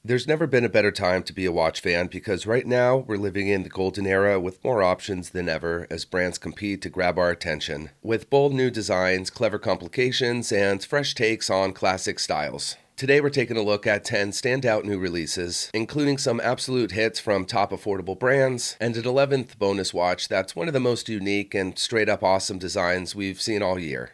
There's never been a better time to be a watch fan because right now we're living in the golden era with more options than ever as brands compete to grab our attention, with bold new designs, clever complications, and fresh takes on classic styles. Today we're taking a look at 10 standout new releases, including some absolute hits from top affordable brands, and an 11th bonus watch that's one of the most unique and straight-up awesome designs we've seen all year.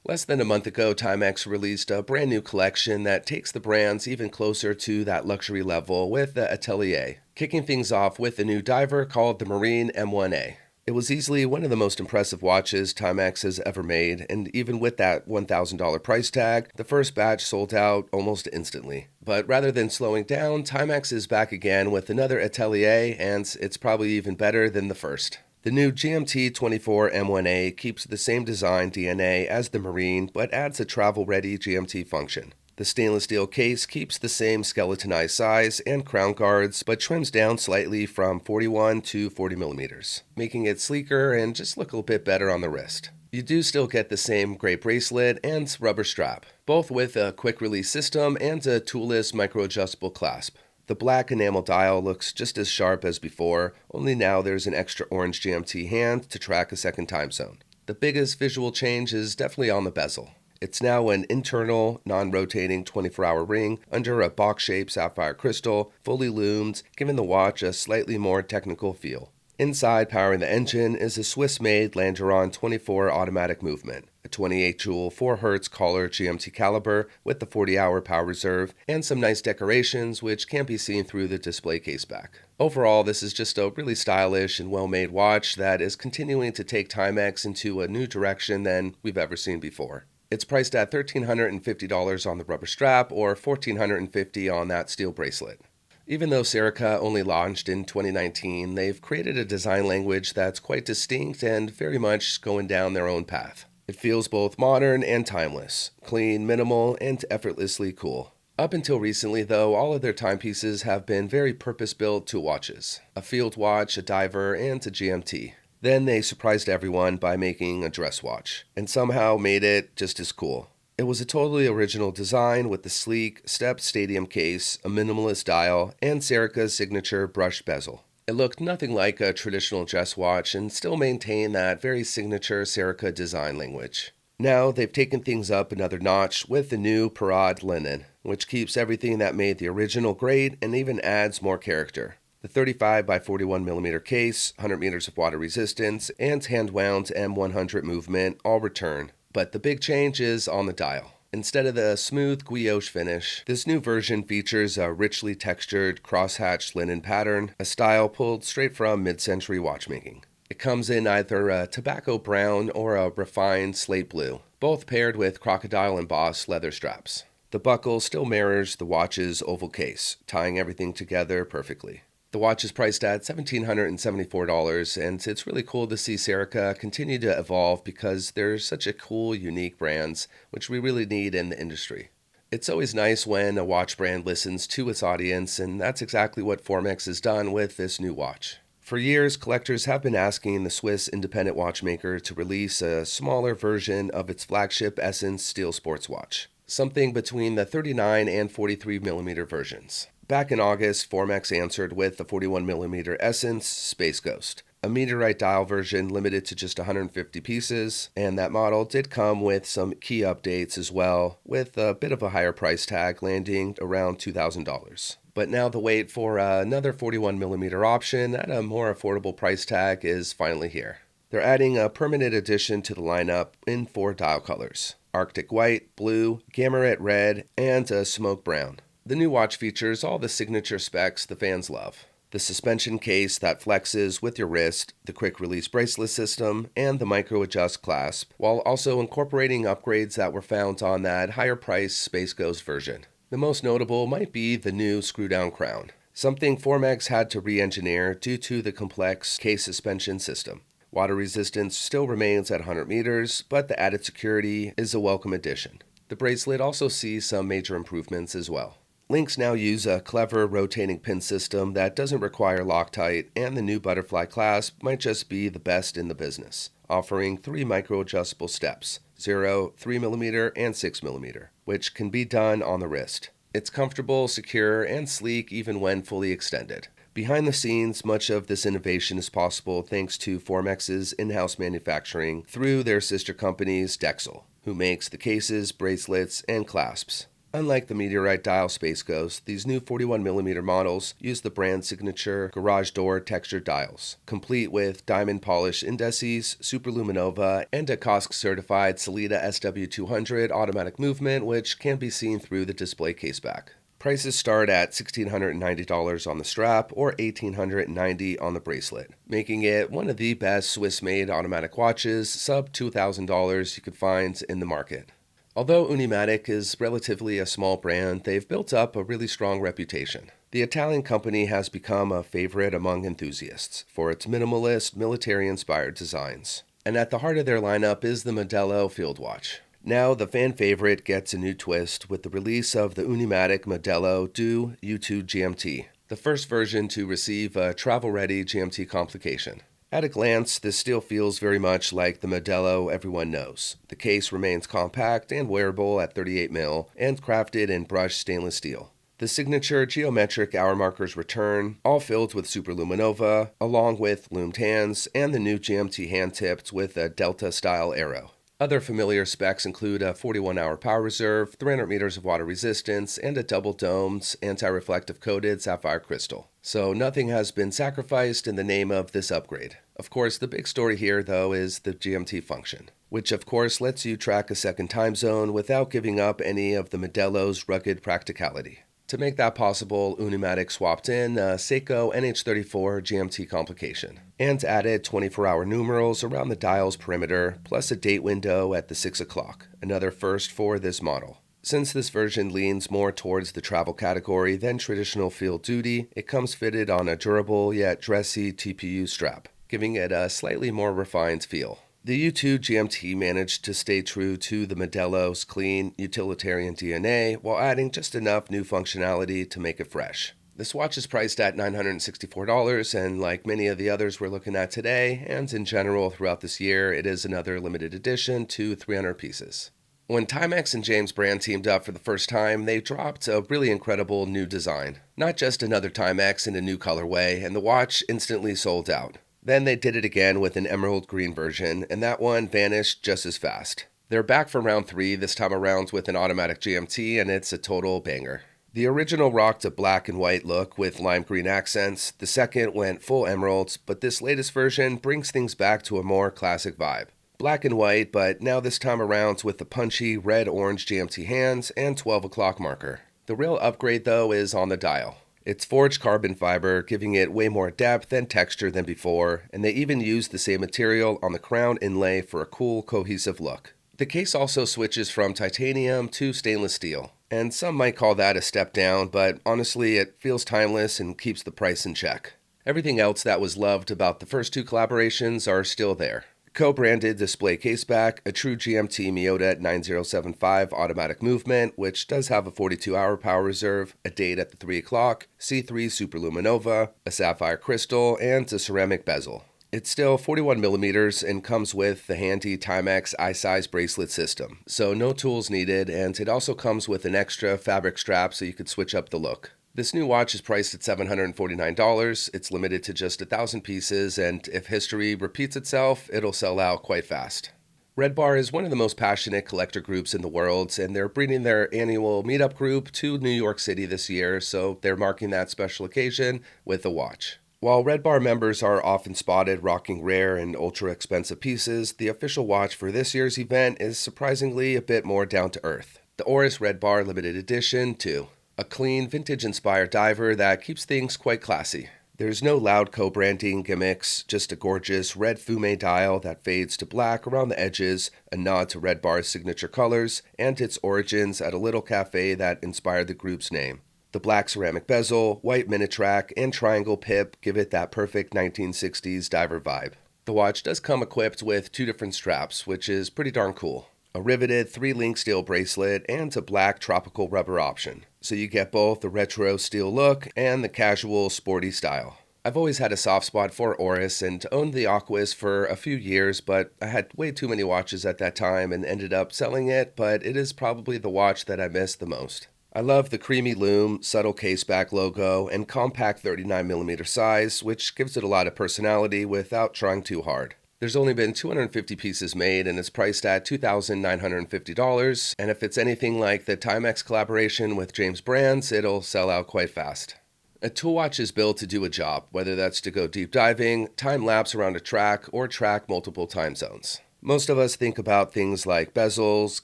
Less than a month ago, Timex released a brand new collection that takes the brands even closer to that luxury level with the Atelier, kicking things off with a new diver called the Marine M1A. It was easily one of the most impressive watches Timex has ever made, and even with that $1,000 price tag, the first batch sold out almost instantly. But rather than slowing down, Timex is back again with another Atelier, and it's probably even better than the first. The new GMT 24 M1A keeps the same design DNA as the Marine, but adds a travel-ready GMT function. The stainless steel case keeps the same skeletonized size and crown guards, but trims down slightly from 41 to 40 millimeters, making it sleeker and just look a bit better on the wrist. You do still get the same gray bracelet and rubber strap, both with a quick-release system and a toolless micro-adjustable clasp. The black enamel dial looks just as sharp as before, only now there's an extra orange GMT hand to track a second time zone. The biggest visual change is definitely on the bezel. It's now an internal, non-rotating 24-hour ring under a box-shaped sapphire crystal, fully loomed, giving the watch a slightly more technical feel. Inside, powering the engine, is a Swiss-made Langeron 24 automatic movement, a 28-joule 4Hz collar GMT caliber with the 40-hour power reserve, and some nice decorations which can be seen through the display case back. Overall, this is just a really stylish and well-made watch that is continuing to take Timex into a new direction than we've ever seen before. It's priced at $1,350 on the rubber strap or $1,450 on that steel bracelet. Even though Serica only launched in 2019, they've created a design language that's quite distinct and very much going down their own path. It feels both modern and timeless, clean, minimal, and effortlessly cool. Up until recently, though, all of their timepieces have been very purpose-built to watches: a field watch, a diver, and a GMT. Then they surprised everyone by making a dress watch, and somehow made it just as cool. It was a totally original design with the sleek, stepped stadium case, a minimalist dial, and Serica's signature brushed bezel. It looked nothing like a traditional dress watch and still maintained that very signature Serica design language. Now they've taken things up another notch with the new Parade linen, which keeps everything that made the original great and even adds more character. The 35 by 41 millimeter case, 100 meters of water resistance, and hand-wound M100 movement all return. But the big change is on the dial. Instead of the smooth guilloche finish, this new version features a richly textured crosshatched linen pattern, a style pulled straight from mid-century watchmaking. It comes in either a tobacco brown or a refined slate blue, both paired with crocodile embossed leather straps. The buckle still mirrors the watch's oval case, tying everything together perfectly. The watch is priced at $1,774, and it's really cool to see Serica continue to evolve because they're such a cool, unique brands, which we really need in the industry. It's always nice when a watch brand listens to its audience, and that's exactly what Formex has done with this new watch. For years, collectors have been asking the Swiss independent watchmaker to release a smaller version of its flagship Essence steel sports watch, something between the 39 and 43 millimeter versions. Back in August, Formex answered with the 41mm Essence Space Ghost, a meteorite dial version limited to just 150 pieces, and that model did come with some key updates as well, with a bit of a higher price tag landing around $2,000. But now the wait for another 41mm option at a more affordable price tag is finally here. They're adding a permanent addition to the lineup in 4 dial colors: Arctic White, Blue, Gamma Red, and a Smoke Brown. The new watch features all the signature specs the fans love: the suspension case that flexes with your wrist, the quick-release bracelet system, and the micro-adjust clasp, while also incorporating upgrades that were found on that higher-priced Space Ghost version. The most notable might be the new screw-down crown, something Formex had to re-engineer due to the complex case suspension system. Water resistance still remains at 100 meters, but the added security is a welcome addition. The bracelet also sees some major improvements as well. Links now use a clever rotating pin system that doesn't require Loctite, and the new butterfly clasp might just be the best in the business, offering 3 micro-adjustable steps: 0, 3mm, and 6mm, which can be done on the wrist. It's comfortable, secure, and sleek even when fully extended. Behind the scenes, much of this innovation is possible thanks to Formex's in-house manufacturing through their sister companies Dexel, who makes the cases, bracelets, and clasps. Unlike the Meteorite dial Space Ghost, these new 41mm models use the brand signature garage door textured dials, complete with diamond polish indices, superluminova, and a COSC-certified Sellita SW200 automatic movement, which can be seen through the display caseback. Prices start at $1,690 on the strap or $1,890 on the bracelet, making it one of the best Swiss-made automatic watches, sub $2,000 you could find in the market. Although Unimatic is relatively a small brand, they've built up a really strong reputation. The Italian company has become a favorite among enthusiasts for its minimalist, military-inspired designs. And at the heart of their lineup is the Modello field watch. Now, the fan favorite gets a new twist with the release of the Unimatic Modello Due GMT, the first version to receive a travel-ready GMT complication. At a glance, this still feels very much like the Modello everyone knows. The case remains compact and wearable at 38mm and crafted in brushed stainless steel. The signature geometric hour markers return, all filled with superluminova, along with loomed hands and the new GMT hand tipped with a Delta-style arrow. Other familiar specs include a 41-hour power reserve, 300 meters of water resistance, and a double-domed, anti-reflective coated sapphire crystal. So nothing has been sacrificed in the name of this upgrade. Of course, the big story here, though, is the GMT function, which of course lets you track a second time zone without giving up any of the Modello's rugged practicality. To make that possible, Unimatic swapped in a SEIKO NH34 GMT complication and added 24-hour numerals around the dial's perimeter, plus a date window at the 6 o'clock, another first for this model. Since this version leans more towards the travel category than traditional field duty, it comes fitted on a durable yet dressy TPU strap, giving it a slightly more refined feel. The U2 GMT managed to stay true to the Modello's clean, utilitarian DNA while adding just enough new functionality to make it fresh. This watch is priced at $964, and like many of the others we're looking at today, and in general throughout this year, it is another limited edition to 300 pieces. When Timex and James Brand teamed up for the first time, they dropped a really incredible new design. Not just another Timex in a new colorway, and the watch instantly sold out. Then they did it again with an emerald green version, and that one vanished just as fast. They're back for round 3, this time around with an automatic GMT, and it's a total banger. The original rocked a black and white look with lime green accents, the second went full emeralds, but this latest version brings things back to a more classic vibe. Black and white, but now this time around with the punchy red-orange GMT hands and 12 o'clock marker. The real upgrade, though, is on the dial. It's forged carbon fiber, giving it way more depth and texture than before, and they even use the same material on the crown inlay for a cool, cohesive look. The case also switches from titanium to stainless steel, and some might call that a step down, but honestly, it feels timeless and keeps the price in check. Everything else that was loved about the first 2 collaborations are still there. Co-branded display caseback, a true GMT Miyota 9075 automatic movement, which does have a 42-hour power reserve, a date at the 3 o'clock, C3 superluminova, a sapphire crystal, and a ceramic bezel. It's still 41mm and comes with the handy Timex iSize bracelet system, so no tools needed, and it also comes with an extra fabric strap so you could switch up the look. This new watch is priced at $749, it's limited to just 1,000 pieces, and if history repeats itself, it'll sell out quite fast. Red Bar is one of the most passionate collector groups in the world, and they're bringing their annual meetup group to New York City this year, so they're marking that special occasion with a watch. While Red Bar members are often spotted rocking rare and ultra-expensive pieces, the official watch for this year's event is surprisingly a bit more down-to-earth. The Oris Red Bar Limited Edition 2. A clean, vintage-inspired diver that keeps things quite classy. There's no loud co-branding gimmicks, just a gorgeous red fume dial that fades to black around the edges, a nod to Red Bar's signature colors, and its origins at a little cafe that inspired the group's name. The black ceramic bezel, white minute track, and triangle pip give it that perfect 1960s diver vibe. The watch does come equipped with 2 different straps, which is pretty darn cool. A riveted 3-link steel bracelet, and a black tropical rubber option. So you get both the retro steel look and the casual sporty style. I've always had a soft spot for Oris and owned the Aquis for a few years, but I had way too many watches at that time and ended up selling it, but it is probably the watch that I miss the most. I love the creamy lume, subtle caseback logo, and compact 39mm size, which gives it a lot of personality without trying too hard. There's only been 250 pieces made and it's priced at $2,950, and if it's anything like the Timex collaboration with James Brands, it'll sell out quite fast. A tool watch is built to do a job, whether that's to go deep diving, time lapse around a track, or track multiple time zones. Most of us think about things like bezels,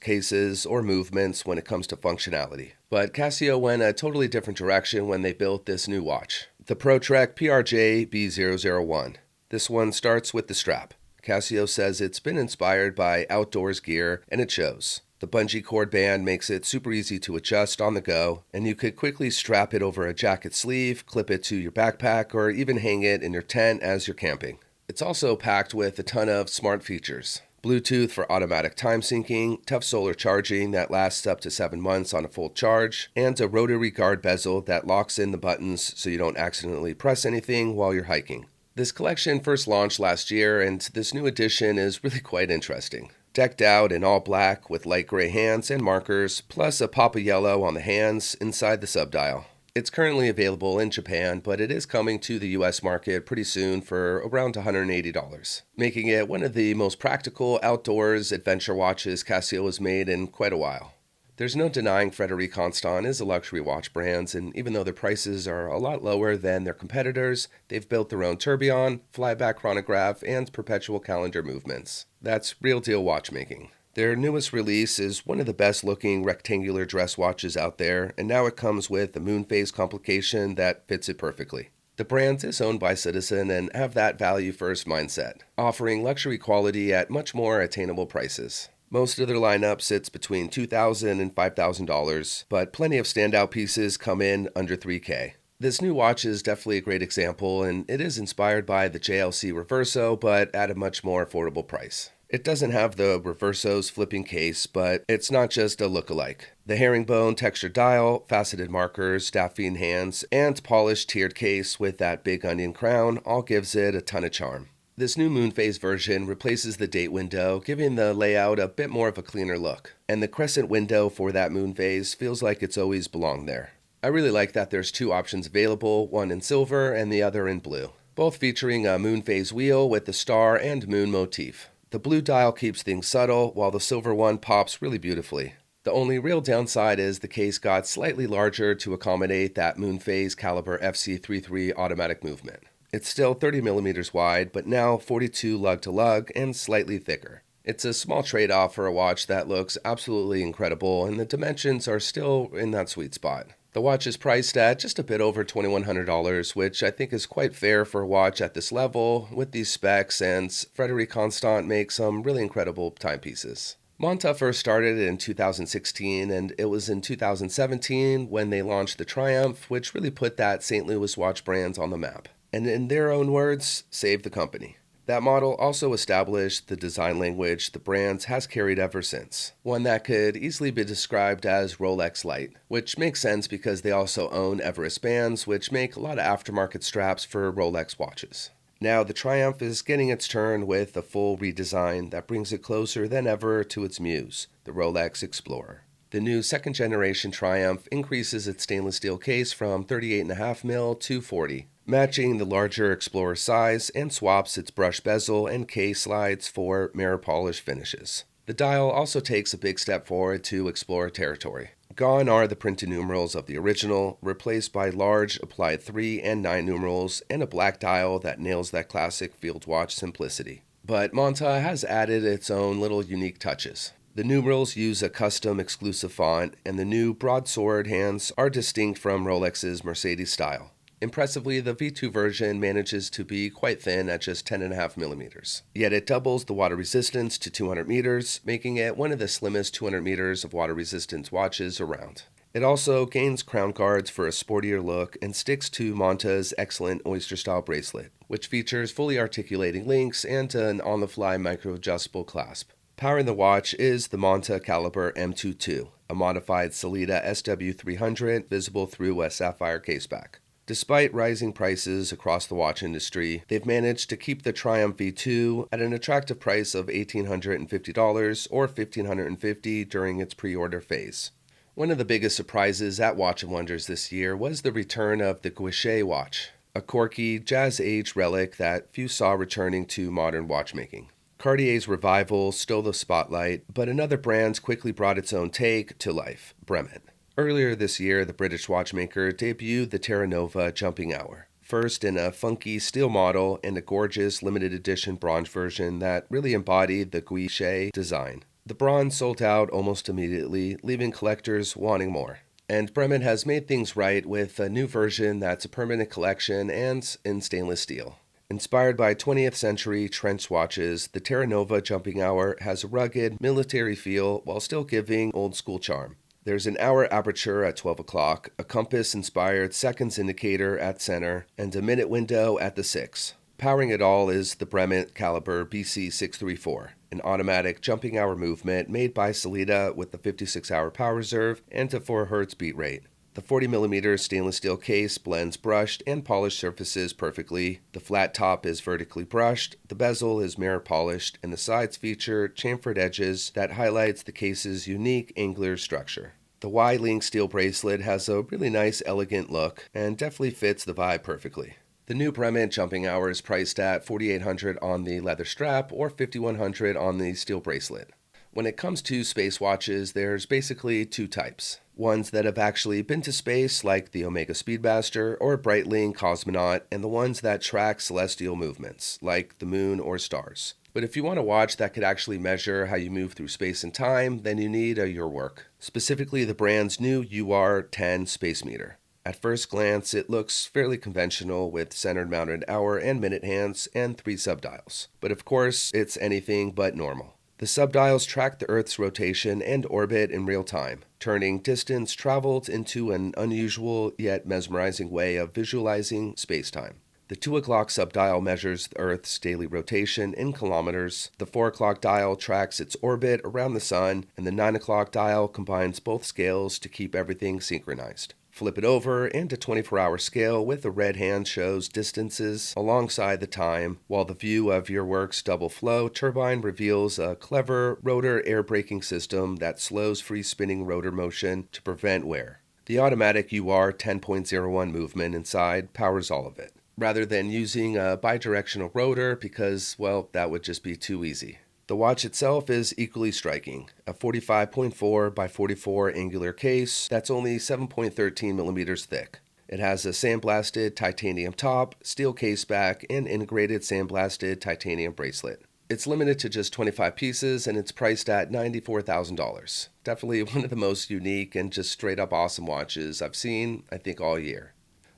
cases, or movements when it comes to functionality. But Casio went a totally different direction when they built this new watch, the Pro Trek PRJ B001. This one starts with the strap. Casio says it's been inspired by outdoors gear, and it shows. The bungee cord band makes it super easy to adjust on the go, and you could quickly strap it over a jacket sleeve, clip it to your backpack, or even hang it in your tent as you're camping. It's also packed with a ton of smart features. Bluetooth for automatic time syncing, tough solar charging that lasts up to 7 months on a full charge, and a rotary guard bezel that locks in the buttons so you don't accidentally press anything while you're hiking. This collection first launched last year, and this new edition is really quite interesting. Decked out in all black with light gray hands and markers, plus a pop of yellow on the hands inside the subdial. It's currently available in Japan, but it is coming to the US market pretty soon for around $180, making it one of the most practical outdoors adventure watches Casio has made in quite a while. There's no denying Frederique Constant is a luxury watch brand, and even though their prices are a lot lower than their competitors, they've built their own tourbillon, flyback chronograph, and perpetual calendar movements. That's real deal watchmaking. Their newest release is one of the best looking rectangular dress watches out there, and now it comes with a moon phase complication that fits it perfectly. The brand is owned by Citizen and have that value first mindset, offering luxury quality at much more attainable prices. Most of their lineup sits between $2,000 and $5,000, but plenty of standout pieces come in under $3,000. This new watch is definitely a great example, and it is inspired by the JLC Reverso, but at a much more affordable price. It doesn't have the Reverso's flipping case, but it's not just a look-alike. The herringbone textured dial, faceted markers, daphne hands, and polished tiered case with that big onion crown all gives it a ton of charm. This new moon phase version replaces the date window, giving the layout a bit more of a cleaner look. And the crescent window for that moon phase feels like it's always belonged there. I really like that there's two options available, one in silver and the other in blue, both featuring a moon phase wheel with the star and moon motif. The blue dial keeps things subtle, while the silver one pops really beautifully. The only real downside is the case got slightly larger to accommodate that moon phase caliber FC33 automatic movement. It's still 30mm wide, but now 42 lug to lug and slightly thicker. It's a small trade-off for a watch that looks absolutely incredible, and the dimensions are still in that sweet spot. The watch is priced at just a bit over $2,100, which I think is quite fair for a watch at this level with these specs, and Frederique Constant makes some really incredible timepieces. Monta first started in 2016, and it was in 2017 when they launched the Triumph, which really put that St. Louis watch brand on the map. And in their own words, saved the company. That model also established the design language the brand has carried ever since, one that could easily be described as Rolex Light, which makes sense because they also own Everest bands, which make a lot of aftermarket straps for Rolex watches. Now the Triumph is getting its turn with a full redesign that brings it closer than ever to its muse, the Rolex Explorer. The new second-generation Triumph increases its stainless steel case from 38.5mm to 40, matching the larger Explorer size, and swaps its brush bezel and case slides for mirror polish finishes. The dial also takes a big step forward to Explorer territory. Gone are the printed numerals of the original, replaced by large applied 3 and 9 numerals and a black dial that nails that classic field watch simplicity. But Monta has added its own little unique touches. The numerals use a custom exclusive font, and the new broadsword hands are distinct from Rolex's Mercedes style. Impressively, the V2 version manages to be quite thin at just 10.5mm. Yet it doubles the water resistance to 200 meters, making it one of the slimmest 200 meters of water resistance watches around. It also gains crown guards for a sportier look and sticks to Monta's excellent oyster-style bracelet, which features fully articulating links and an on-the-fly micro-adjustable clasp. Powering the watch is the Monta Caliber M22, a modified Sellita SW300 visible through a sapphire caseback. Despite rising prices across the watch industry, they've managed to keep the Triumph V2 at an attractive price of $1,850 or $1,550 during its pre-order phase. One of the biggest surprises at Watch & Wonders this year was the return of the Guichet watch, a quirky, jazz-age relic that few saw returning to modern watchmaking. Cartier's revival stole the spotlight, but another brand quickly brought its own take to life, Bremont. Earlier this year, the British watchmaker debuted the Terra Nova Jumping Hour, first in a funky steel model and a gorgeous limited edition bronze version that really embodied the Guichet design. The bronze sold out almost immediately, leaving collectors wanting more. And Bremont has made things right with a new version that's a permanent collection and in stainless steel. Inspired by 20th century trench watches, the Terra Nova Jumping Hour has a rugged, military feel while still giving old school charm. There's an hour aperture at 12 o'clock, a compass-inspired seconds indicator at center, and a minute window at the 6. Powering it all is the Bremont Caliber BC634, an automatic jumping hour movement made by Serica with a 56-hour power reserve and a 4 Hz beat rate. The 40mm stainless steel case blends brushed and polished surfaces perfectly. The flat top is vertically brushed, the bezel is mirror polished, and the sides feature chamfered edges that highlights the case's unique angular structure. The Y-link steel bracelet has a really nice, elegant look and definitely fits the vibe perfectly. The new Bremont Jumping Hour is priced at $4,800 on the leather strap or $5,100 on the steel bracelet. When it comes to space watches, there's basically two types. Ones that have actually been to space, like the Omega Speedmaster or Breitling Cosmonaut, and the ones that track celestial movements, like the moon or stars. But if you want a watch that could actually measure how you move through space and time, then you need a Urwerk, specifically the brand's new UR10 Spacemeter. At first glance, it looks fairly conventional with centered mounted hour and minute hands and 3 subdials. But of course, it's anything but normal. The subdials track the Earth's rotation and orbit in real time, turning distance traveled into an unusual yet mesmerizing way of visualizing spacetime. The 2 o'clock subdial measures the Earth's daily rotation in kilometers, the 4 o'clock dial tracks its orbit around the sun, and the 9 o'clock dial combines both scales to keep everything synchronized. Flip it over, and a 24-hour scale with a red hand shows distances alongside the time, while the view of Urwerk's double flow turbine reveals a clever rotor air braking system that slows free spinning rotor motion to prevent wear. The automatic UR 10.01 movement inside powers all of it, rather than using a bidirectional rotor because, well, that would just be too easy. The watch itself is equally striking, a 45.4 by 44 angular case that's only 7.13 millimeters thick. It has a sandblasted titanium top, steel case back, and integrated sandblasted titanium bracelet. It's limited to just 25 pieces and it's priced at $94,000. Definitely one of the most unique and just straight up awesome watches I've seen, I think, all year.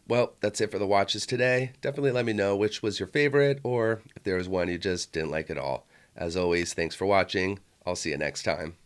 Well, that's it for the watches today. Definitely let me know which was your favorite or if there was one you just didn't like at all. As always, thanks for watching. I'll see you next time.